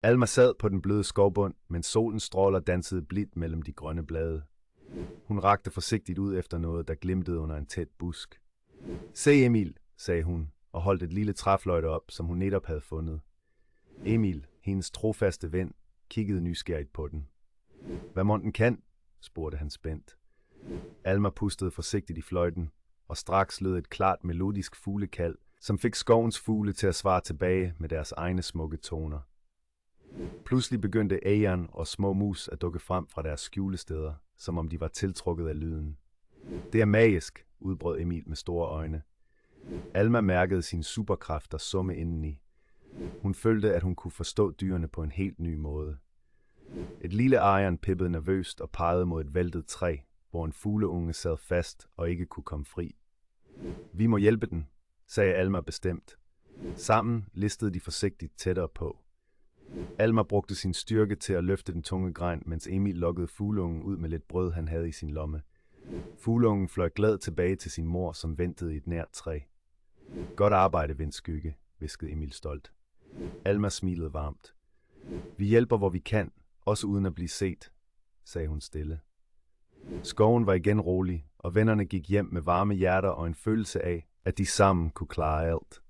Alma sad på den bløde skovbund, mens solens stråler dansede blidt mellem de grønne blade. Hun rakte forsigtigt ud efter noget, der glimtede under en tæt busk. Se Emil, sagde hun, og holdt et lille træfløjte op, som hun netop havde fundet. Emil, hendes trofaste ven, kiggede nysgerrigt på den. Hvad mon den kan? Spurgte han spændt. Alma pustede forsigtigt i fløjten, og straks lød et klart melodisk fuglekald, som fik skovens fugle til at svare tilbage med deres egne smukke toner. Pludselig begyndte ægern og små mus at dukke frem fra deres skjulesteder, som om de var tiltrukket af lyden. Det er magisk, udbrød Emil med store øjne. Alma mærkede sin superkræfter summe indeni. Hun følte, at hun kunne forstå dyrene på en helt ny måde. Et lille ægern pippede nervøst og pegede mod et væltet træ, hvor en fugleunge sad fast og ikke kunne komme fri. Vi må hjælpe den, sagde Alma bestemt. Sammen listede de forsigtigt tættere på. Alma brugte sin styrke til at løfte den tunge gren, mens Emil lokkede fugleungen ud med lidt brød, han havde i sin lomme. Fugleungen fløj glad tilbage til sin mor, som ventede i et nært træ. Godt arbejde, vindskygge, hviskede Emil stolt. Alma smilede varmt. Vi hjælper, hvor vi kan, også uden at blive set, sagde hun stille. Skoven var igen rolig, og vennerne gik hjem med varme hjerter og en følelse af, at de sammen kunne klare alt.